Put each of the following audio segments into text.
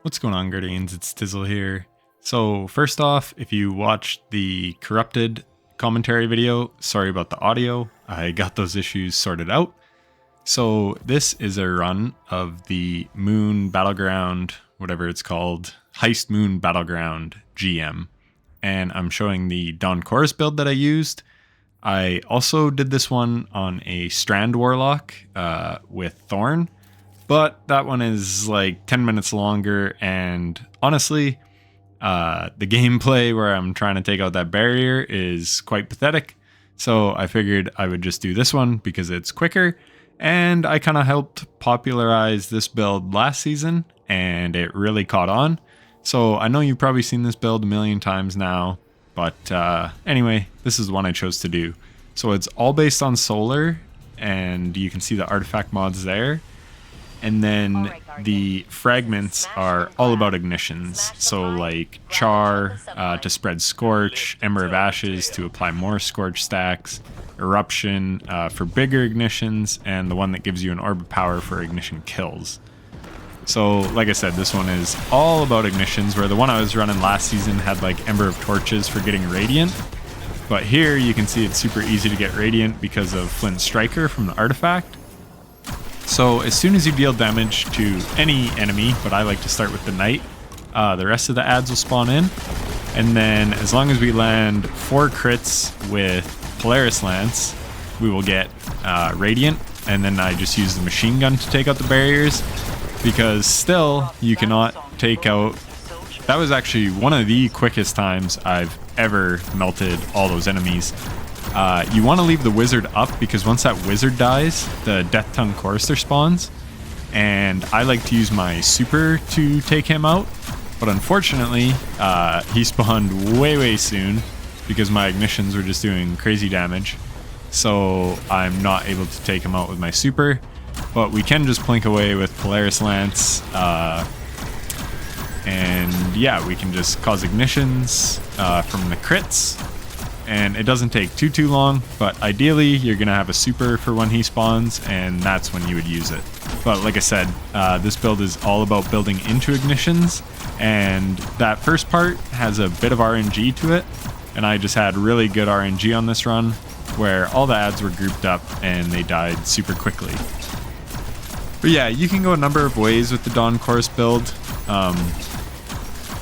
What's going on, Guardians? It's Tizzle here. So first off, if you watched the corrupted commentary video, sorry about the audio. I got those issues sorted out. So this is a run of the Moon Battleground, whatever it's called, Heist Moon Battleground GM. And I'm showing the Dawn Chorus build that I used. I also did this one on a Strand Warlock with Thorn. But that one is like 10 minutes longer, and honestly, the gameplay where I'm trying to take out that barrier is quite pathetic. So I figured I would just do this one because it's quicker, and I kind of helped popularize this build last season, and it really caught on. So I know you've probably seen this build a million times now, but anyway, this is the one I chose to do. So it's all based on solar, and you can see the artifact mods there. And then the fragments are all about ignitions. So like char to spread scorch, ember of ashes to apply more scorch stacks, eruption for bigger ignitions, and the one that gives you an orb of power for ignition kills. So like I said, this one is all about ignitions, where the one I was running last season had like ember of torches for getting radiant. But here you can see it's super easy to get radiant because of Flint Striker from the artifact. So as soon as you deal damage to any enemy, but I like to start with the knight, the rest of the adds will spawn in. And then as long as we land 4 crits with Polaris Lance, we will get Radiant. And then I just use the machine gun to take out the barriers, because still you cannot take out... That was actually one of the quickest times I've ever melted all those enemies. You want to leave the wizard up, because once that wizard dies, the Death Tongue Chorister spawns, and I like to use my super to take him out, but unfortunately he spawned way soon because my ignitions were just doing crazy damage, so I'm not able to take him out with my super. But we can just plink away with Polaris Lance, and yeah, we can just cause ignitions from the crits. And it doesn't take too long, but ideally you're going to have a super for when he spawns, and that's when you would use it. But like I said, this build is all about building into ignitions, and that first part has a bit of RNG to it, and I just had really good RNG on this run, where all the adds were grouped up and they died super quickly. But yeah, you can go a number of ways with the Dawn Chorus build.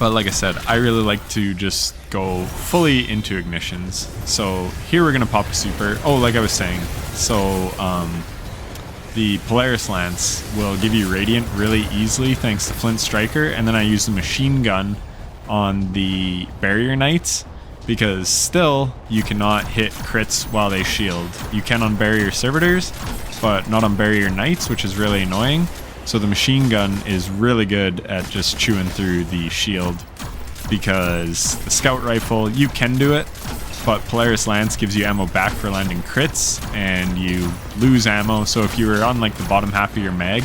But like I said, I really like to just go fully into ignitions. So here we're going to pop a super. Oh, like I was saying, so the Polaris Lance will give you Radiant really easily thanks to Flint Striker. And then I use the machine gun on the Barrier Knights, because still you cannot hit crits while they shield. You can on Barrier Servitors, but not on Barrier Knights, which is really annoying. So the machine gun is really good at just chewing through the shield, because the scout rifle, you can do it, but Polaris Lance gives you ammo back for landing crits, and you lose ammo. So if you were on like the bottom half of your mag,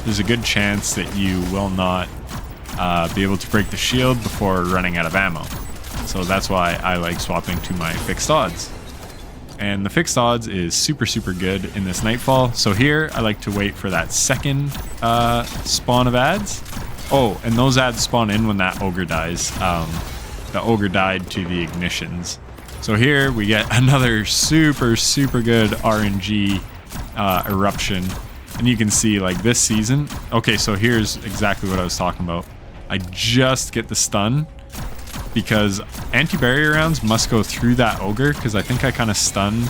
there's a good chance that you will not be able to break the shield before running out of ammo. So that's why I like swapping to my fixed odds. And the fixed odds is super good in this Nightfall. So here, I like to wait for that second spawn of adds. Oh, and those adds spawn in when that ogre dies. The ogre died to the ignitions. So here, we get another super good RNG eruption. And you can see, like, this season... Okay, so here's exactly what I was talking about. I just get the stun, because anti-barrier rounds must go through that ogre, because I think I kind of stunned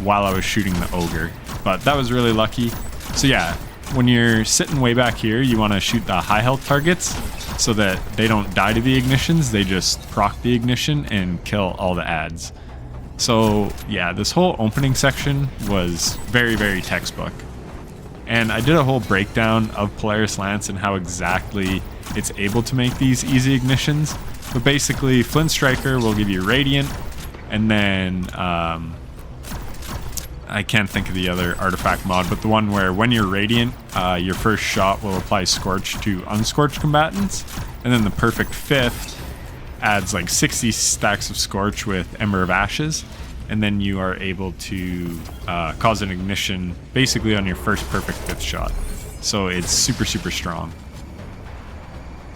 while I was shooting the ogre. But that was really lucky. So yeah, when you're sitting way back here, you want to shoot the high health targets so that they don't die to the ignitions, they just proc the ignition and kill all the adds. So yeah, this whole opening section was very textbook. And I did a whole breakdown of Polaris Lance and how exactly it's able to make these easy ignitions. But basically, Flint Striker will give you Radiant, and then I can't think of the other artifact mod, but the one where when you're Radiant, your first shot will apply Scorch to unscorched combatants, and then the perfect fifth adds like 60 stacks of Scorch with Ember of Ashes, and then you are able to cause an ignition basically on your first perfect fifth shot. So it's super strong.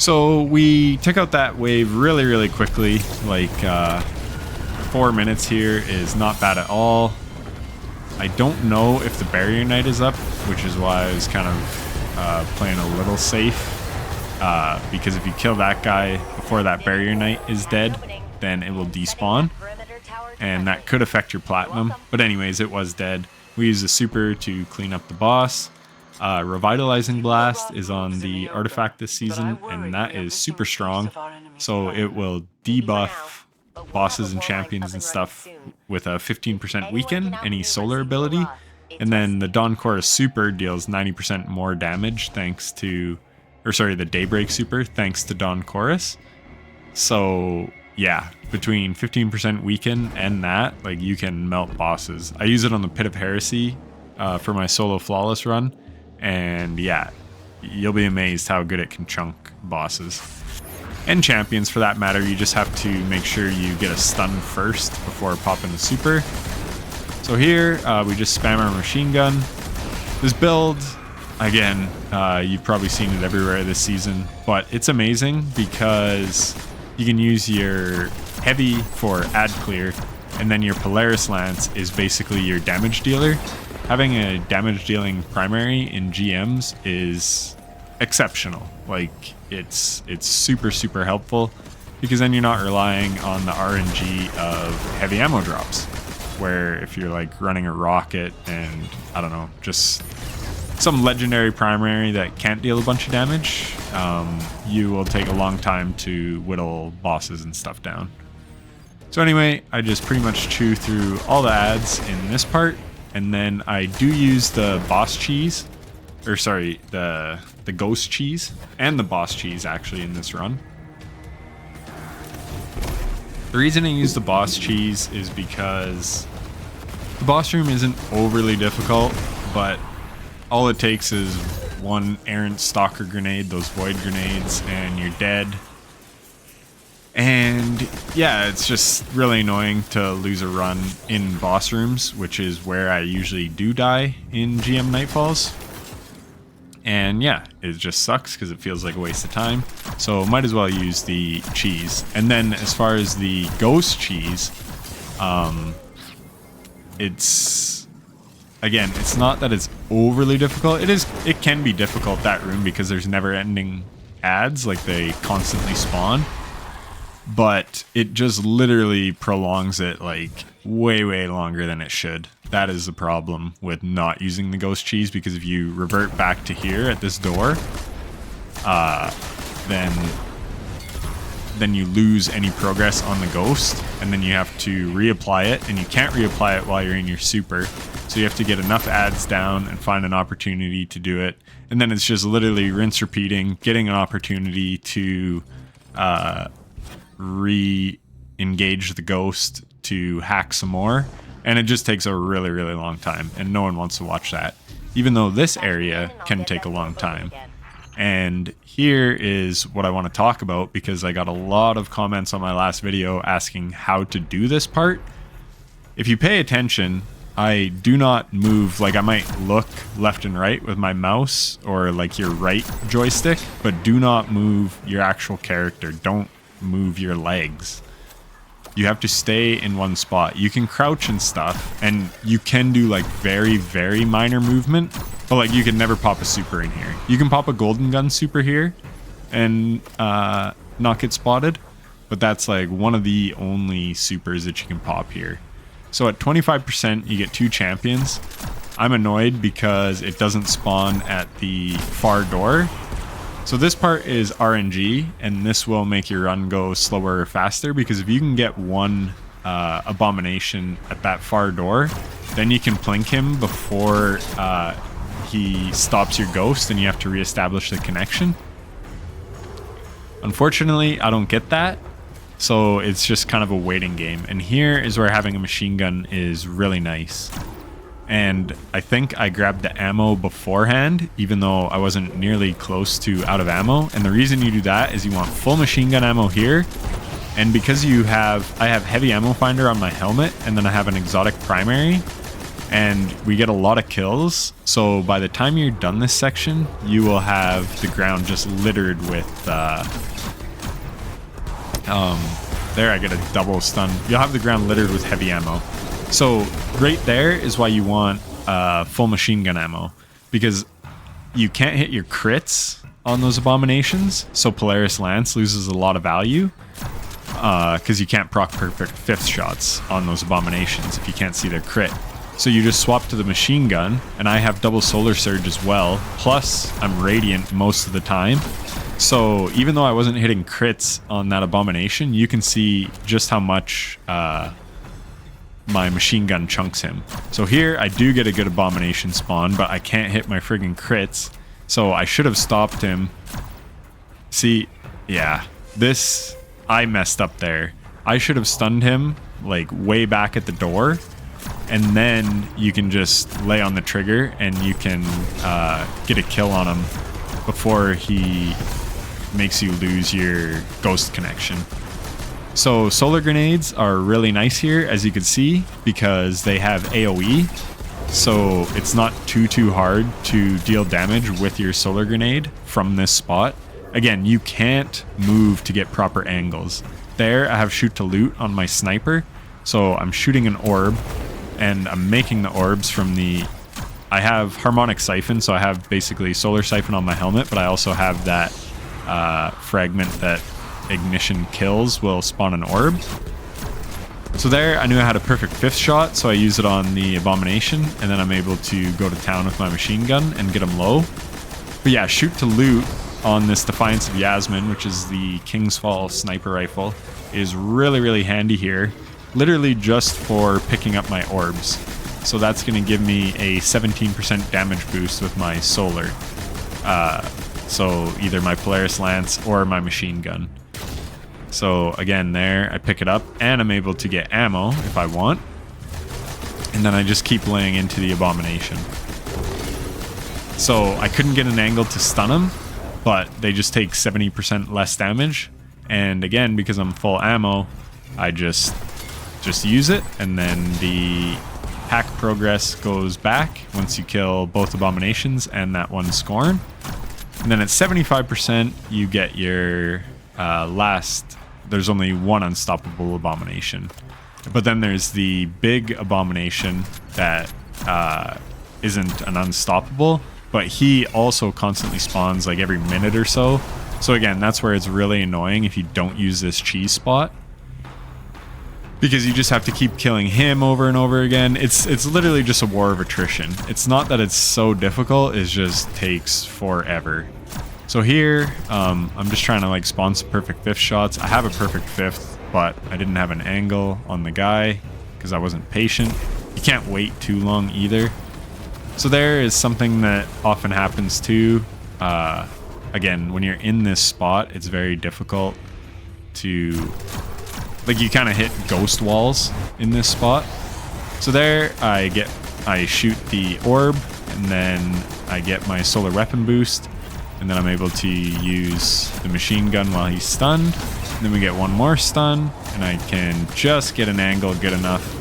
So we took out that wave really, really quickly. Like 4 minutes here is not bad at all. I don't know if the barrier knight is up, which is why I was kind of playing a little safe. Because if you kill that guy before that barrier knight is dead, then it will despawn. And that could affect your platinum. But anyways, it was dead. We used a super to clean up the boss. Revitalizing Blast is on the artifact this season, and that is super strong. So it will debuff bosses and champions and stuff with a 15% weaken, any solar ability. And then the Dawn Chorus super deals 90% more damage thanks to, or sorry, the Daybreak super thanks to Dawn Chorus. So yeah, between 15% weaken and that, like, you can melt bosses. I use it on the Pit of Heresy for my solo flawless run. And yeah, you'll be amazed how good it can chunk bosses. And champions for that matter. You just have to make sure you get a stun first before popping the super. So here, we just spam our machine gun. This build, again, you've probably seen it everywhere this season, but it's amazing because you can use your heavy for ad clear, and then your Polaris Lance is basically your damage dealer. Having a damage dealing primary in GMs is exceptional. Like, it's super, super helpful, because then you're not relying on the RNG of heavy ammo drops, where if you're like running a rocket and I don't know, just some legendary primary that can't deal a bunch of damage, you will take a long time to whittle bosses and stuff down. So anyway, I just pretty much chew through all the ads in this part. And then I do use the boss cheese, or sorry, the ghost cheese and the boss cheese actually in this run. The reason I use the boss cheese is because the boss room isn't overly difficult, but all it takes is one errant stalker grenade, those void grenades, and you're dead. And yeah, it's just really annoying to lose a run in boss rooms, which is where I usually do die in GM Nightfalls. And yeah, it just sucks because it feels like a waste of time. So might as well use the cheese. And then as far as the ghost cheese, it's, again, it's not that it's overly difficult. It can be difficult, that room, because there's never ending ads, like they constantly spawn. But it just literally prolongs it like way, way longer than it should. That is the problem with not using the ghost cheese, because if you revert back to here at this door, then you lose any progress on the ghost, and then you have to reapply it, and you can't reapply it while you're in your super. So you have to get enough ads down and find an opportunity to do it. And then it's just literally rinse repeating, getting an opportunity to re-engage the ghost to hack some more, and it just takes a really, really long time, and no one wants to watch that, even though this area can take a long time. And here is what I want to talk about, because I got a lot of comments on my last video asking how to do this part. If you pay attention, I do not move, like I might look left and right with my mouse or like your right joystick, but do not move your actual character. Don't move your legs. You have to stay in one spot. You can crouch and stuff, and you can do like very, very minor movement, but like you can never pop a super in here. You can pop a golden gun super here and not get spotted, but that's like one of the only supers that you can pop here. So at 25% you get 2 champions. I'm annoyed because it doesn't spawn at the far door. So this part is RNG, and this will make your run go slower or faster, because if you can get one abomination at that far door, then you can plink him before he stops your ghost, and you have to reestablish the connection. Unfortunately, I don't get that, so it's just kind of a waiting game. And here is where having a machine gun is really nice. And I think I grabbed the ammo beforehand, even though I wasn't nearly close to out of ammo. And the reason you do that is you want full machine gun ammo here. And because I have heavy ammo finder on my helmet, and then I have an exotic primary, and we get a lot of kills. So by the time you're done this section, you will have the ground just littered with there I get a double stun. You'll have the ground littered with heavy ammo. So right there is why you want full machine gun ammo, because you can't hit your crits on those abominations. So Polaris Lance loses a lot of value because you can't proc perfect fifth shots on those abominations if you can't see their crit. So you just swap to the machine gun, and I have double solar surge as well. Plus I'm radiant most of the time. So even though I wasn't hitting crits on that abomination, you can see just how much my machine gun chunks him. So here I do get a good abomination spawn, but I can't hit my friggin' crits. So I should have stopped him. See, yeah, this, I messed up there. I should have stunned him like way back at the door, and then you can just lay on the trigger and you can get a kill on him before he makes you lose your ghost connection. So solar grenades are really nice here, as you can see, because they have AoE. So it's not too hard to deal damage with your solar grenade from this spot. Again, you can't move to get proper angles. There I have shoot to loot on my sniper. So I'm shooting an orb, and I'm making the orbs from the... I have harmonic siphon, so I have basically solar siphon on my helmet, but I also have that fragment that ignition kills will spawn an orb. So there I knew I had a perfect fifth shot, so I use it on the abomination, and then I'm able to go to town with my machine gun and get him low. But yeah, shoot to loot on this Defiance of Yasmin, which is the King's Fall sniper rifle, is really handy here, literally just for picking up my orbs. So that's going to give me a 17% damage boost with my solar. So either my Polaris Lance or my machine gun. So again, there I pick it up, and I'm able to get ammo if I want, and then I just keep laying into the abomination. So I couldn't get an angle to stun them, but they just take 70% less damage. And again, because I'm full ammo, I just use it, and then the hack progress goes back once you kill both abominations and that one scorn. And then at 75%, you get your last... There's only one unstoppable abomination. But then there's the big abomination that isn't an unstoppable, but he also constantly spawns like every minute or so. So again, that's where it's really annoying if you don't use this cheese spot, because you just have to keep killing him over and over again. It's literally just a war of attrition. It's not that it's so difficult, it just takes forever. So here, I'm just trying to like spawn some perfect fifth shots. I have a perfect fifth, but I didn't have an angle on the guy because I wasn't patient. You can't wait too long either. So there is something that often happens too. Again, when you're in this spot, it's very difficult to... Like, you kind of hit ghost walls in this spot. So there, I shoot the orb, and then I get my solar weapon boost, and then I'm able to use the machine gun while he's stunned. And then we get one more stun, and I can just get an angle good enough.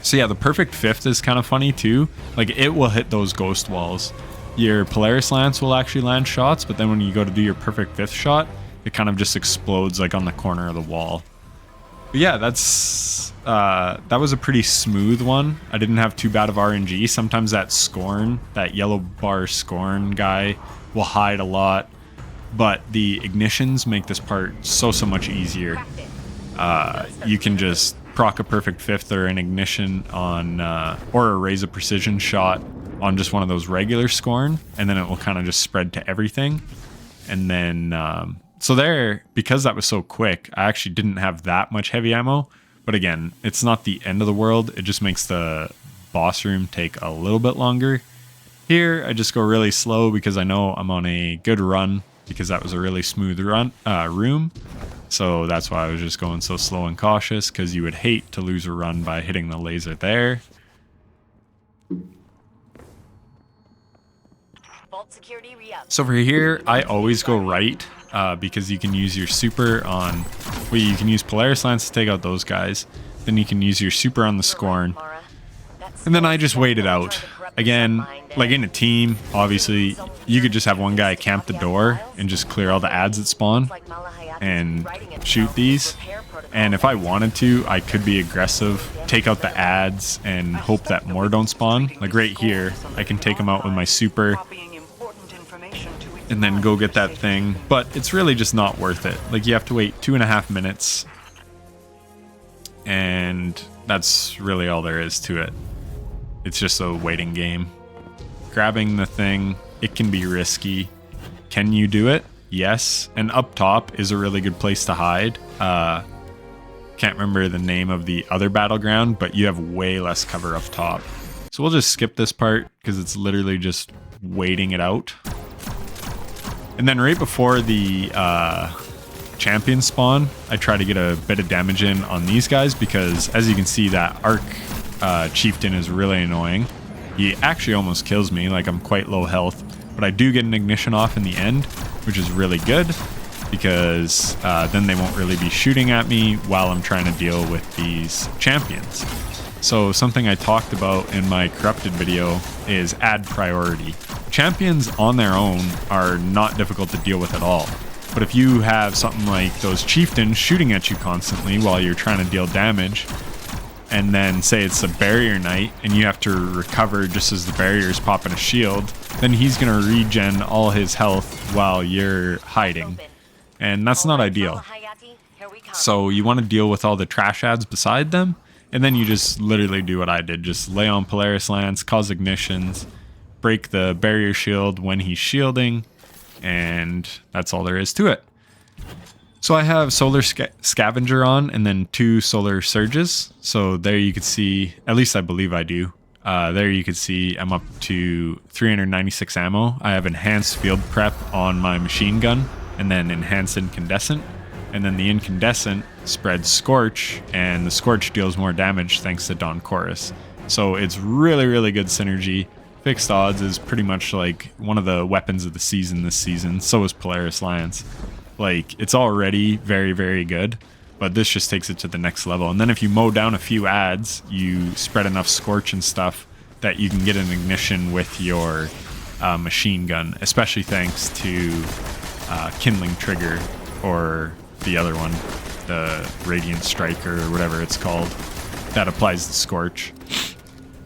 So yeah, the perfect fifth is kind of funny too. Like, it will hit those ghost walls. Your Polaris Lance will actually land shots, but then when you go to do your perfect fifth shot, it kind of just explodes like on the corner of the wall. But yeah, that was a pretty smooth one. I didn't have too bad of RNG. Sometimes that scorn, that yellow bar scorn guy will hide a lot, but the ignitions make this part so much easier. You can just proc a perfect fifth or an ignition on, or erase a precision shot on just one of those regular scorn, and then it will kind of just spread to everything. And then, so there, because that was so quick, I actually didn't have that much heavy ammo. But again, it's not the end of the world. It just makes the boss room take a little bit longer. Here, I just go really slow because I know I'm on a good run, because that was a really smooth room. So that's why I was just going so slow and cautious, because you would hate to lose a run by hitting the laser there. So for here, I always go right, because you can use your super on... Well, you can use Polaris Lance to take out those guys. Then you can use your super on the Scorn. And then I just wait it out. Again, like in a team, obviously, you could just have one guy camp the door and just clear all the ads that spawn and shoot these. And if I wanted to, I could be aggressive, take out the ads, and hope that more don't spawn. Like right here, I can take them out with my super and then go get that thing. But it's really just not worth it. Like, you have to wait 2.5 minutes. And that's really all there is to it. It's just a waiting game. Grabbing the thing, it can be risky. Can you do it? Yes. And up top is a really good place to hide. Can't remember the name of the other Battleground, but you have way less cover up top. So we'll just skip this part because it's literally just waiting it out. And then right before the champion spawn, I try to get a bit of damage in on these guys because, as you can see, that Arc Chieftain is really annoying. He actually almost kills me, like I'm quite low health, but I do get an ignition off in the end, which is really good because then they won't really be shooting at me while I'm trying to deal with these champions. So something I talked about in my corrupted video is add priority. Champions on their own are not difficult to deal with at all. But if you have something like those chieftains shooting at you constantly while you're trying to deal damage, and then say it's a barrier knight and you have to recover just as the barrier is popping a shield, then he's going to regen all his health while you're hiding. And that's not ideal. So you want to deal with all the trash ads beside them, and then you just literally do what I did. Just lay on Polaris Lance, cause ignitions, break the barrier shield when he's shielding, and that's all there is to it. So I have Solar Scavenger on and then 2 Solar Surges. So there you can see, at least I believe I do. There you can see I'm up to 396 ammo. I have Enhanced Field Prep on my machine gun and then Enhanced Incandescent. And then the Incandescent spreads Scorch, and the Scorch deals more damage thanks to Dawn Chorus. So it's really, really good synergy. Fixed Odds is pretty much like one of the weapons of the season this season. So is Polaris Lance. Like, it's already very, very good, but this just takes it to the next level. And then if you mow down a few ads, you spread enough Scorch and stuff that you can get an ignition with your machine gun, especially thanks to Kindling Trigger, or the other one, the Radiant Striker, or whatever it's called, that applies the Scorch.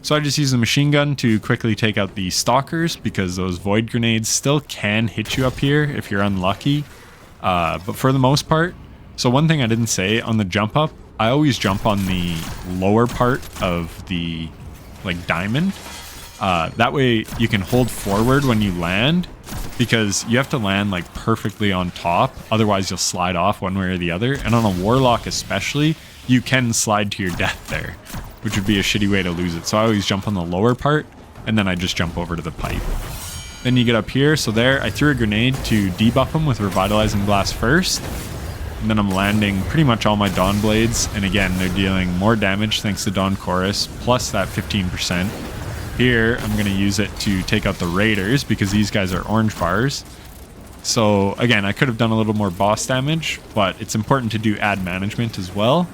So I just use the machine gun to quickly take out the stalkers because those void grenades still can hit you up here if you're unlucky. But for the most part, so one thing I didn't say on the jump up, I always jump on the lower part of the like diamond. That way you can hold forward when you land, because you have to land like perfectly on top. Otherwise you'll slide off one way or the other. And on a warlock especially, you can slide to your death there, which would be a shitty way to lose it. So I always jump on the lower part and then I just jump over to the pipe. Then you get up here, so there, I threw a grenade to debuff them with Revitalizing Blast first. And then I'm landing pretty much all my Dawn Blades, and again, they're dealing more damage thanks to Dawn Chorus, plus that 15%. Here, I'm going to use it to take out the Raiders, because these guys are orange bars. So again, I could have done a little more boss damage, but it's important to do ad management as well,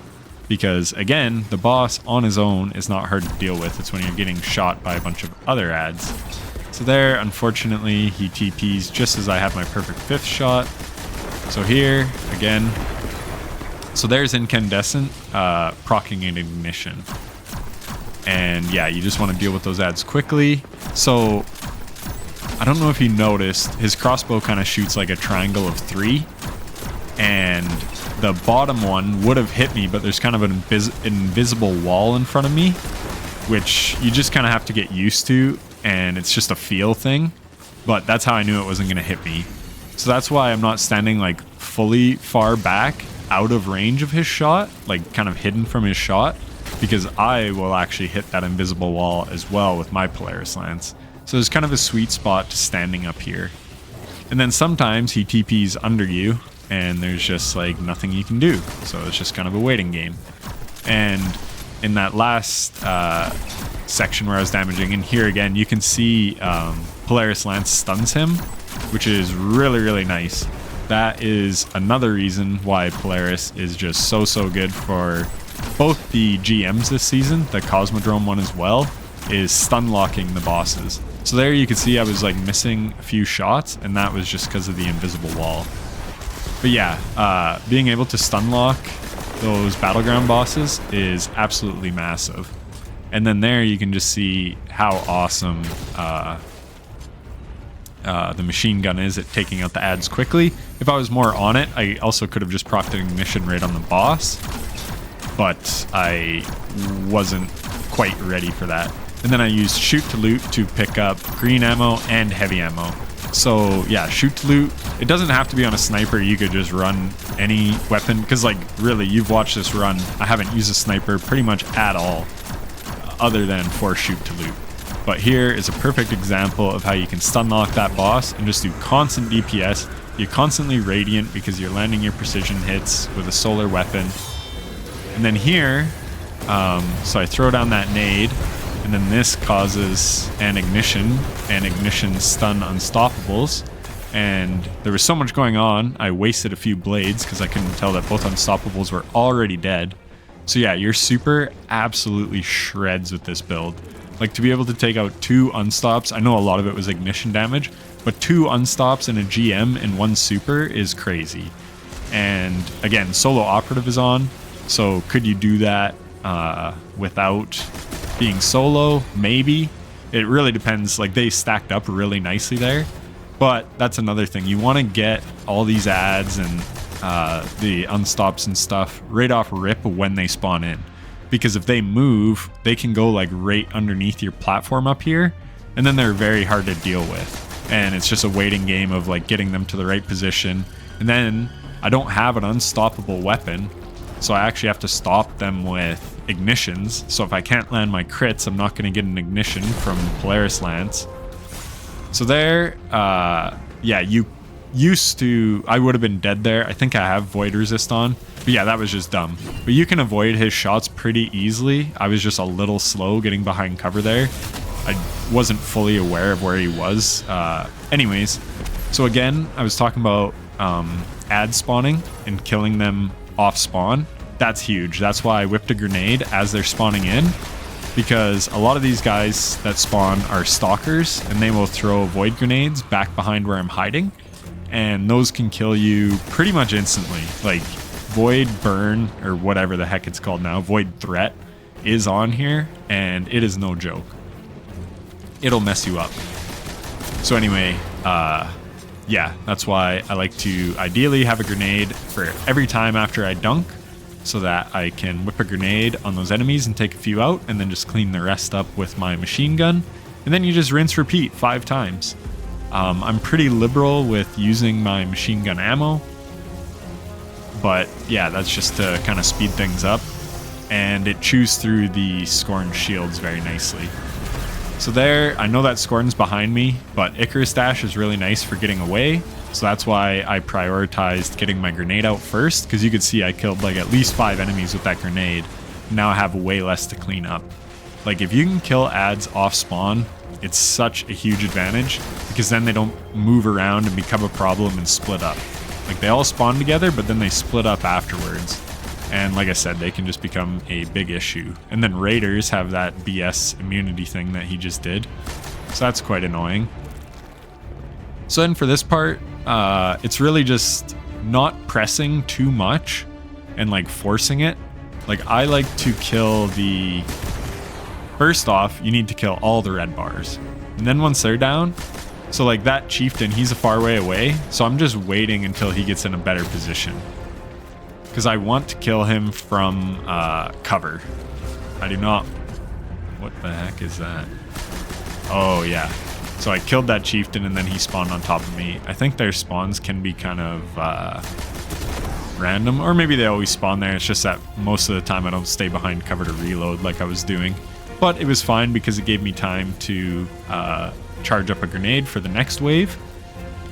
because again, the boss on his own is not hard to deal with. It's when you're getting shot by a bunch of other ads. So there, unfortunately, he TPs just as I have my perfect 5th shot. So here, again, so there's Incandescent, proccing an ignition. And yeah, you just want to deal with those ads quickly. So, I don't know if you noticed, his crossbow kind of shoots like a triangle of 3. And the bottom one would have hit me, but there's kind of an invisible wall in front of me, which you just kind of have to get used to. And it's just a feel thing, but that's how I knew it wasn't going to hit me. So that's why I'm not standing like fully far back out of range of his shot, like kind of hidden from his shot, because I will actually hit that invisible wall as well with my Polaris Lance. So there's kind of a sweet spot to standing up here. And then sometimes he TPs under you and there's just like nothing you can do. So it's just kind of a waiting game. And in that last section where I was damaging, and here again, you can see Polaris Lance stuns him, which is really, really nice. That is another reason why Polaris is just so good for both the GMs this season, the Cosmodrome one as well, is stun locking the bosses. So there you can see I was like missing a few shots, and that was just because of the invisible wall. But yeah, being able to stun lock those Battleground bosses is absolutely massive. And then there you can just see how awesome the machine gun is at taking out the ads quickly. If I was more on it, I also could have just procced an ignition right on the boss, but I wasn't quite ready for that. And then I used shoot to loot to pick up green ammo and heavy ammo. So yeah, shoot to loot, it doesn't have to be on a sniper. You could just run any weapon, because like really, you've watched this run, I haven't used a sniper pretty much at all other than for shoot to loot. But here is a perfect example of how you can stun lock that boss and just do constant DPS. You're constantly radiant because you're landing your precision hits with a solar weapon. And then here, so I throw down that nade, and then this causes an ignition, and ignition stun unstoppables. And there was so much going on, I wasted a few blades because I couldn't tell that both unstoppables were already dead. So yeah, your super absolutely shreds with this build. Like, to be able to take out 2 unstops, I know a lot of it was ignition damage, but 2 unstops and a GM in one super is crazy. And again, solo operative is on, so could you do that without being solo? Maybe. It really depends. Like, they stacked up really nicely there, but that's another thing. You want to get all these ads and the unstops and stuff right off rip when they spawn in, because if they move, they can go like right underneath your platform up here, and then they're very hard to deal with, and it's just a waiting game of like getting them to the right position. And then I don't have an unstoppable weapon, so I actually have to stop them with ignitions. So if I can't land my crits, I'm not going to get an ignition from Polaris Lance. So there, yeah, you used to, I would have been dead there. I think I have void resist on, but yeah, that was just dumb. But you can avoid his shots pretty easily. I was just a little slow getting behind cover there. I wasn't fully aware of where he was. Anyways, so again, I was talking about ad spawning and killing them off spawn. That's huge. That's why I whipped a grenade as they're spawning in, because a lot of these guys that spawn are stalkers, and they will throw void grenades back behind where I'm hiding, and those can kill you pretty much instantly. Like, void burn, or whatever the heck it's called now, void threat is on here, and it is no joke. It'll mess you up. So anyway, yeah, that's why I like to ideally have a grenade for every time after I dunk, so that I can whip a grenade on those enemies and take a few out, and then just clean the rest up with my machine gun. And then you just rinse repeat 5 times. I'm pretty liberal with using my machine gun ammo, but yeah, that's just to kind of speed things up, and it chews through the Scorn shields very nicely. So there, I know that Scorn's behind me, but Icarus Dash is really nice for getting away. So that's why I prioritized getting my grenade out first, because you could see I killed like at least 5 enemies with that grenade. Now I have way less to clean up. Like, if you can kill ads off spawn, it's such a huge advantage, because then they don't move around and become a problem and split up. Like, they all spawn together, but then they split up afterwards. And like I said, they can just become a big issue. And then raiders have that BS immunity thing that he just did. So that's quite annoying. So then for this part, it's really just not pressing too much and like forcing it. Like, I like to kill the... First off, you need to kill all the red bars. And then once they're down, so like that chieftain, he's a far way away. So I'm just waiting until he gets in a better position, because I want to kill him from cover. I do not... What the heck is that? Oh, yeah. So I killed that chieftain, and then he spawned on top of me. I think their spawns can be kind of random, or maybe they always spawn there. It's just that most of the time I don't stay behind cover to reload like I was doing. But it was fine, because it gave me time to charge up a grenade for the next wave.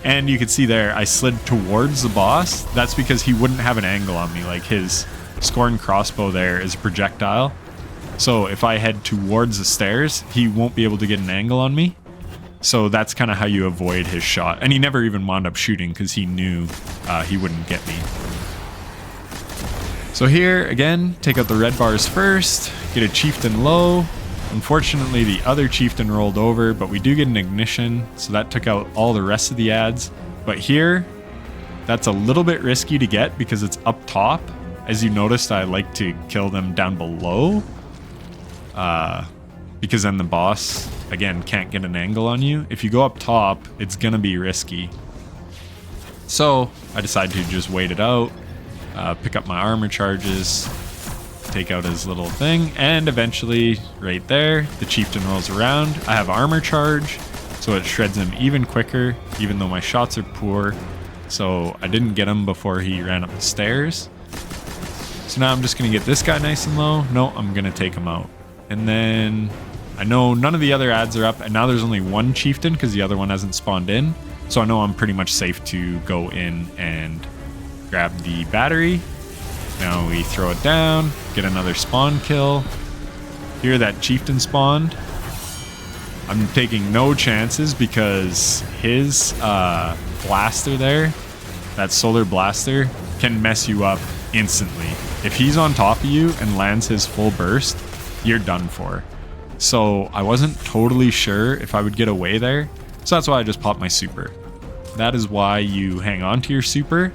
And you can see there, I slid towards the boss. That's because he wouldn't have an angle on me. Like, his Scorn crossbow there is a projectile. So if I head towards the stairs, he won't be able to get an angle on me. So that's kind of how you avoid his shot. And he never even wound up shooting, because he knew he wouldn't get me. So here, again, take out the red bars first, get a chieftain low, Unfortunately, the other chieftain rolled over, but we do get an ignition, so that took out all the rest of the ads. But here, that's a little bit risky to get because it's up top. As you noticed, I like to kill them down below, because then the boss, again, can't get an angle on you. If you go up top, it's gonna be risky. So I decided to just wait it out, pick up my armor charges, take out his little thing, and eventually, right there, the chieftain rolls around. I have armor charge, so it shreds him even quicker, even though my shots are poor. So I didn't get him before he ran up the stairs. So now I'm just gonna get this guy nice and low. No, I'm gonna take him out. And then I know none of the other ads are up, and now there's only one chieftain because the other one hasn't spawned in. So I know I'm pretty much safe to go in and grab the battery. Now we throw it down, get another spawn kill. Here that chieftain spawned. I'm taking no chances because his blaster there, that solar blaster, can mess you up instantly. If he's on top of you and lands his full burst, you're done for. So I wasn't totally sure if I would get away there. So that's why I just popped my super. That is why you hang on to your super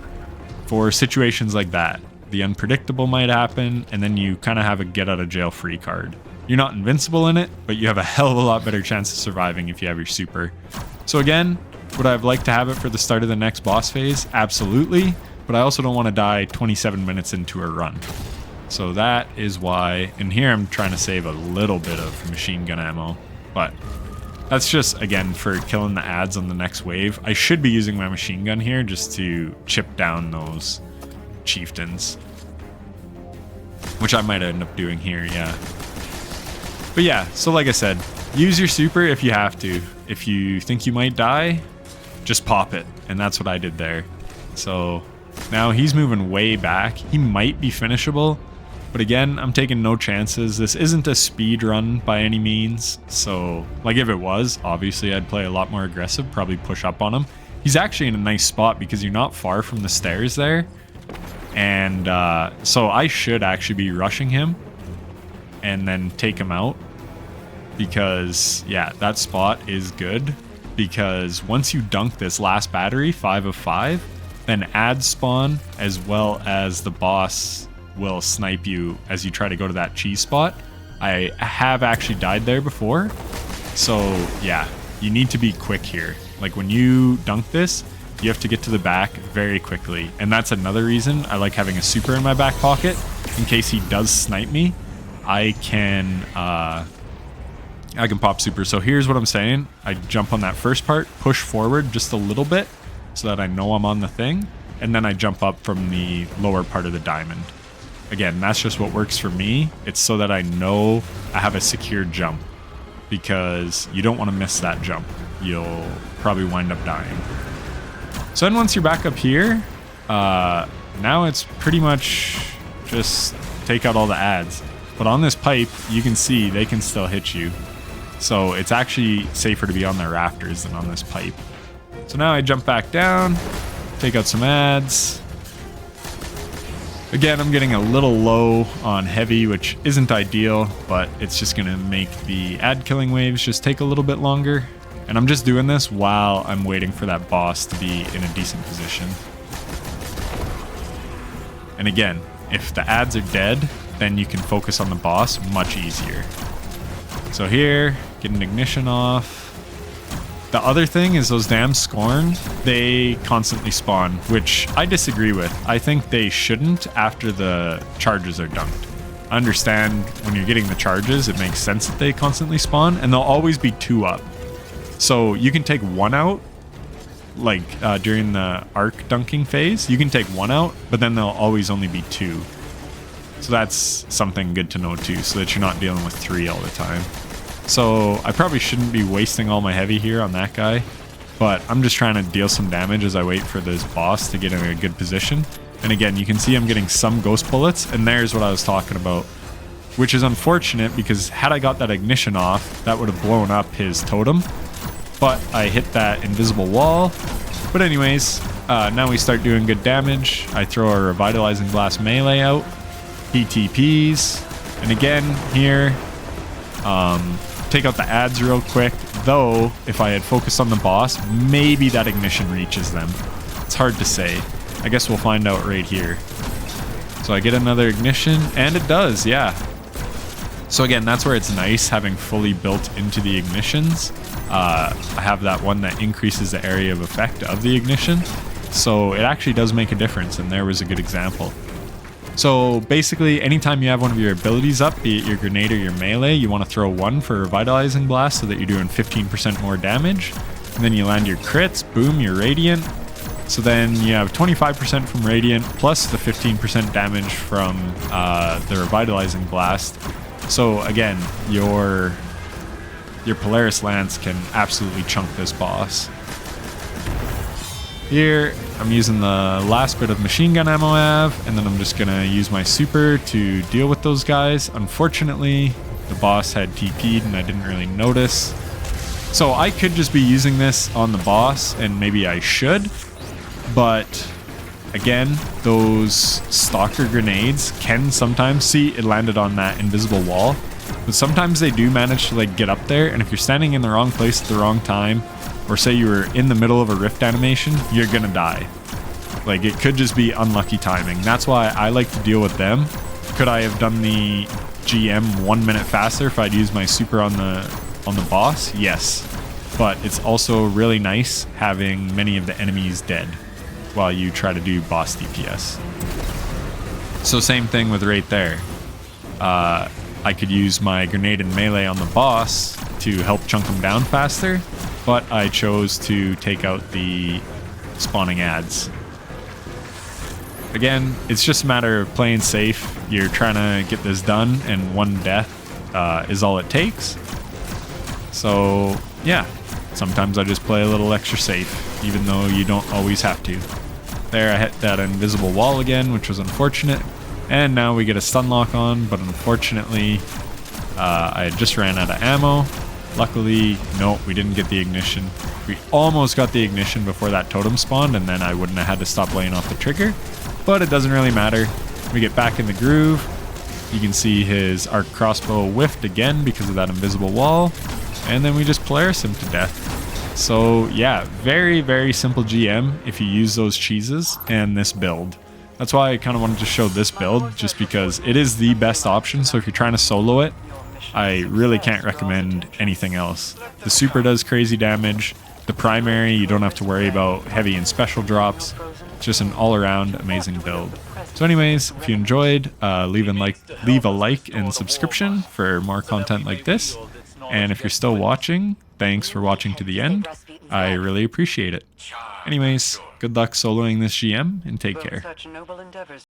for situations like that. The unpredictable might happen, and then you kind of have a get out of jail free card. You're not invincible in it, but you have a hell of a lot better chance of surviving if you have your super. So again, would I have liked to have it for the start of the next boss phase? Absolutely, but I also don't want to die 27 minutes into a run. So that is why, and here I'm trying to save a little bit of machine gun ammo, but that's just, again, for killing the ads on the next wave. I should be using my machine gun here just to chip down those chieftains, which I might end up doing here, yeah. But yeah, so like I said, use your super if you have to. If you think you might die, just pop it, and that's what I did there. So now he's moving way back. He might be finishable, but again, I'm taking no chances. This isn't a speed run by any means, so like if it was, obviously I'd play a lot more aggressive, probably push up on him. He's actually in a nice spot because you're not far from the stairs there. And so I should actually be rushing him and then take him out, because yeah, that spot is good, because once you dunk this last battery 5 of 5, then ads spawn as well as the boss will snipe you as you try to go to that cheese spot. I have actually died there before, so yeah, you need to be quick here. Like when you dunk this, you have to get to the back very quickly. And that's another reason I like having a super in my back pocket. In case he does snipe me, I can pop super. So here's what I'm saying. I jump on that first part, push forward just a little bit so that I know I'm on the thing. And then I jump up from the lower part of the diamond. Again, that's just what works for me. It's so that I know I have a secure jump, because you don't want to miss that jump. You'll probably wind up dying. So then once you're back up here, now it's pretty much just take out all the ads. But on this pipe, you can see they can still hit you. So it's actually safer to be on the rafters than on this pipe. So now I jump back down, take out some ads. Again, I'm getting a little low on heavy, which isn't ideal, but it's just gonna make the ad killing waves just take a little bit longer. And I'm just doing this while I'm waiting for that boss to be in a decent position. And again, if the ads are dead, then you can focus on the boss much easier. So here, get an ignition off. The other thing is those damn Scorn, they constantly spawn, which I disagree with. I think they shouldn't after the charges are dunked. I understand when you're getting the charges, it makes sense that they constantly spawn, and they'll always be 2 up. So you can take 1 out, like during the arc dunking phase, you can take 1 out, but then they'll always only be 2. So that's something good to know too, so that you're not dealing with 3 all the time. So I probably shouldn't be wasting all my heavy here on that guy, but I'm just trying to deal some damage as I wait for this boss to get in a good position. And again, you can see I'm getting some ghost bullets, and there's what I was talking about, which is unfortunate because had I got that ignition off, that would have blown up his totem, but I hit that invisible wall. But anyways, now we start doing good damage. I throw a revitalizing blast melee out, he TPs, and again here, Take out the ads real quick, though if I had focused on the boss, maybe that ignition reaches them. It's hard to say. I guess we'll find out right here. So I get another ignition, and it does, yeah. So again, that's where it's nice having fully built into the ignitions. I have that one that increases the area of effect of the ignition. So it actually does make a difference, and there was a good example. So basically, anytime you have one of your abilities up, be it your grenade or your melee, you want to throw one for Revitalizing Blast so that you're doing 15% more damage. And then you land your crits, boom, you're Radiant. So then you have 25% from Radiant plus the 15% damage from the Revitalizing Blast. So again, your Polaris Lance can absolutely chunk this boss. Here, I'm using the last bit of machine gun ammo I have, and then I'm just gonna use my super to deal with those guys. Unfortunately, the boss had TP'd and I didn't really notice. So I could just be using this on the boss, and maybe I should, but again, those stalker grenades can sometimes, see, it landed on that invisible wall, but sometimes they do manage to like get up there, and if you're standing in the wrong place at the wrong time, or say you were in the middle of a rift animation, you're gonna die. Like, it could just be unlucky timing. That's why I like to deal with them. Could I have done the GM 1 minute faster if I'd used my super on the boss? Yes. But it's also really nice having many of the enemies dead while you try to do boss DPS. So same thing with right there. I could use my grenade and melee on the boss to help chunk them down faster, but I chose to take out the spawning ads. Again, it's just a matter of playing safe. You're trying to get this done, and one death is all it takes. So yeah, sometimes I just play a little extra safe, even though you don't always have to. There, I hit that invisible wall again, which was unfortunate. And now we get a stun lock on, but unfortunately, I just ran out of ammo. Luckily, no, we didn't get the ignition. We almost got the ignition before that totem spawned, and then I wouldn't have had to stop laying off the trigger. But it doesn't really matter. We get back in the groove. You can see his arc crossbow whiffed again because of that invisible wall. And then we just Polaris him to death. So yeah, very, very simple GM if you use those cheeses and this build. That's why I kind of wanted to show this build, just because it is the best option. So if you're trying to solo it, I really can't recommend anything else. The super does crazy damage. The primary, you don't have to worry about heavy and special drops. It's just an all-around amazing build. So anyways, if you enjoyed, leave a like and subscription for more content like this. And if you're still watching, thanks for watching to the end. I really appreciate it. Anyways, good luck soloing this GM, and take care.